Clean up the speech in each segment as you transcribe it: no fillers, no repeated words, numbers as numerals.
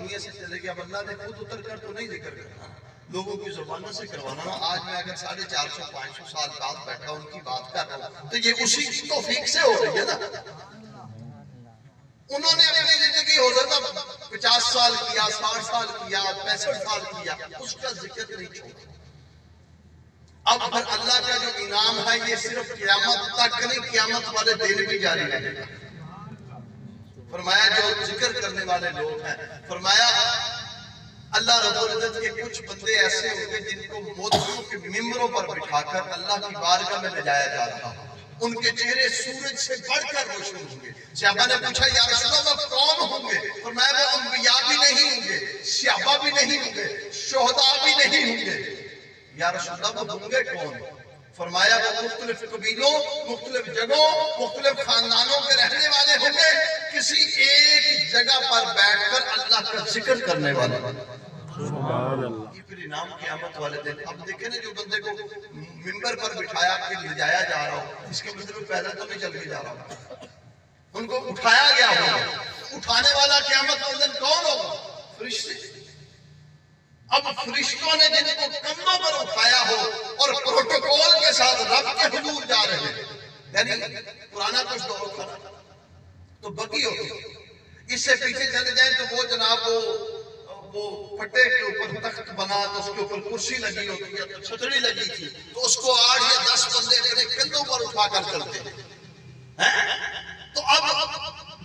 دنیا سے چلے گیا، اللہ نے خود اتر کر تو نہیں ذکر کرنا، لوگوں کی زبانوں سے کروانا نا۔ آج میں اگر 450-500 سال بعد بیٹھا ان کی بات کر رہا ہوں تو یہ اسی کی توفیق سے ہو رہی ہے نا۔ انہوں نے اپنی زندگی ہو سکتا 50 سال کیا، 60 سال کیا، 65 سال کیا، اس کا ذکر نہیں چھوڑا۔ اب پھر اللہ کا جو انعام ہے یہ صرف قیامت تک نہیں، قیامت والے دن بھی جاری رہے گا۔ فرمایا جو ذکر کرنے والے لوگ ہیں، فرمایا اللہ رب العزت کے کچھ بندے ایسے ہوں گے جن کو موتیوں کے ممبروں پر بٹھا کر اللہ کی بارگاہ میں لے جایا جا رہا ہے، ان کے چہرے سورج سے بڑھ کر روشن ہوں گے۔ صحابہ نے پوچھا یا رسول اللہ وہ کون ہوں گے؟ فرمایا وہ انبیاء بھی نہیں ہوں گے، صحابہ بھی نہیں ہوں گے، شہداء بھی نہیں ہوں گے۔ یا رسول اللہ وہ ہوں گے کون؟ فرمایا وہ مختلف قبیلوں، مختلف جگہوں، مختلف خاندانوں کے رہنے والے ہوں گے، کسی ایک جگہ پر بیٹھ کر اللہ کا ذکر کرنے والے۔ یہ پھر انعام قیامت والے دن۔ اب دیکھیں نا جو بندے کو ممبر پر بٹھایا کے لے جایا جا رہا ہو، اس کے مطلب پیدل تو نہیں چل کے جا رہا ہو، ان کو اٹھایا گیا ہوگا۔ اٹھانے والا قیامت والے دن کون ہوگا؟ فرشتے۔ اب فرشتوں نے جن کو کندھوں پر اٹھایا ہو اور پروٹوکول کے ساتھ رب کے حضور جا رہے ہیں، یعنی پرانا کچھ دور تھا تو بگی ہوتی، اس سے پیچھے چلے جائیں تو وہ جناب وہ پھٹے کے اوپر تخت بنا تو اس کے اوپر کرسی لگی ہوتی ہے، تو چھتری لگی تھی، تو اس کو 8 یا 10 بندے اپنے کندھوں پر اٹھا کر چلتے ہیں۔ تو اب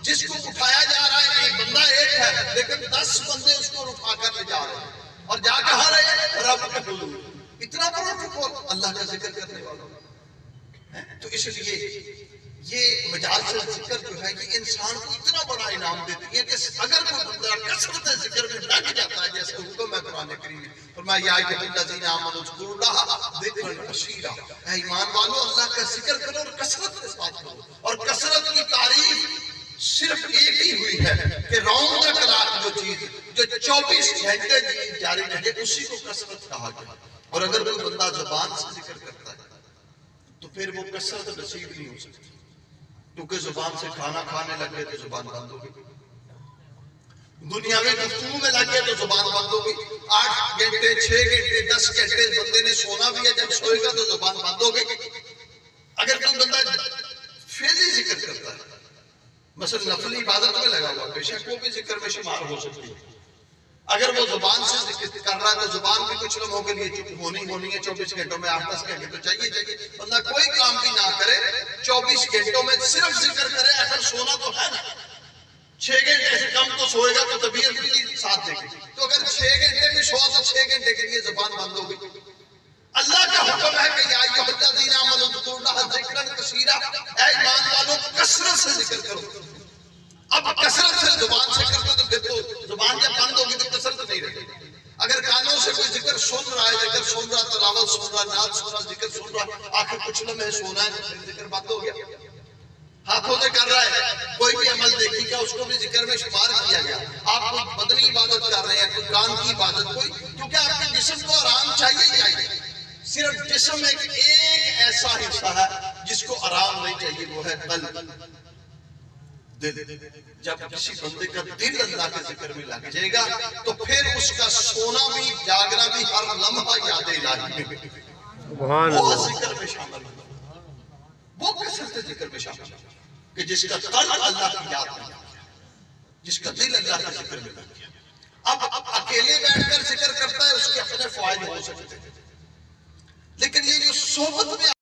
جس کو اٹھایا جا رہا ہے ایک بندہ ایک ہے، لیکن 10 بندے اس کو اٹھا کر لے جا رہے ہیں اور جا کہاں رہے ہیں؟ رب کے حضور۔ اتنا پروٹوکول اللہ کا ذکر کرنے والا۔ تو اس لیے یہ مجالس ذکر جو ہے یہ انسان کو اتنا بڑا انعام دیتی ہے کہ اگر کوئی بندہ کثرت ذکر میں لگ جاتا ہے، جیسے حکم ہے قرآن کریم میں، فرمایا یا ایھا الذین آمنوا اذکروا اللہ ذکرا کثیرا، اے ایمان والو اللہ کا ذکر کرو اور کثرت کے ساتھ کرو۔ اور کثرت کی تعریف صرف ایک ہی ہوئی ہے کہ راؤنڈ دا کلاک جو چیز جو 24 گھنٹے جاری رہے اسی کو کثرت کہا گیا۔ اور اگر کوئی بندہ زبان سے ذکر کرتا ہے تو پھر وہ کثرت نصیب نہیں ہو سکتی، کیونکہ زبان سے کھانا کھانے لگ گئے تو زبان بند ہو گئی، دنیا میں گفتگو میں لگ گئے تو زبان بند ہو گئی۔ 8 گھنٹے 6 گھنٹے 10 گھنٹے بندے نے سونا بھی ہے، جب سوئے گا تو زبان بند ہو گئی۔ اگر کوئی بندہ فعلی ذکر کرتا ہے، مثلا نفلی عبادت میں لگا ہوا، بے شک وہ بھی ذکر میں شمار ہو سکتی ہے۔ اگر وہ زبان سے ذکر کر رہا ہے تو زبان بھی کچھ لمحوں کے لیے چپ ہونی ہے، 24 گھنٹوں میں 8-10 گھنٹے تو چاہیے۔ بندہ کوئی کام بھی نہ کرے، 24 گھنٹوں میں صرف ذکر کرے، اگر سونا تو ہے نا، 6 گھنٹے سے کم تو سوئے گا تو طبیعت بھی نہیں ساتھ دے گی، تو اگر 6 گھنٹے میں سو تو 6 گھنٹے کے لیے زبان بند ہو گئی۔ اللہ کا حکم ہے کہ یا ایھا الذین آمنوا اذکروا اللہ ذکرا کثیرا، اے ایمان والو کثرت سے ذکر کرو۔ اب کثرت سے زبان سے کرتے تو پھر تو زبان جب بند ہوگی تو کثرت نہیں رہے گی۔ اگر کانوں سے کوئی ذکر سن رہا ہے، ذکر سن رہا، تلاوت سن رہا، نعت سن رہا، ذکر سن رہا، آخر کچھ لمحے سونا ہے تو پھر ذکر بند ہو گیا۔ ہاتھوں سے کر رہا ہے کوئی بھی عمل دیکھی گا اس کو بھی ذکر میں شمار کیا گیا۔ آپ کوئی بدنی عبادت کر رہے ہیں، کوئی کان کی عبادت، کوئی، کیونکہ آپ کے جسم کو آرام چاہیے ہی چاہیے۔ صرف جسم ایک ایسا حصہ ہے جس کو آرام نہیں چاہیے، وہ ہے قلب، دل۔ جب کسی بندے کا دل اللہ کے ذکر میں لگ جائے گا تو پھر اس کا سونا بھی جاگنا بھی ہر لمحہ یاد الہی میں، وہ ذکر میں شامل ہوگا، وہ کثرت ذکر میں شامل ہوگا کہ جس کا قلب اللہ کی یاد میں لگ گیا، جس کا دل اللہ کے ذکر میں لگ گیا۔ اب اکیلے بیٹھ کر ذکر کرتا ہے، اس کے اپنے فوائد ہو سکتے ہیں، لیکن یہ جو صحبت میں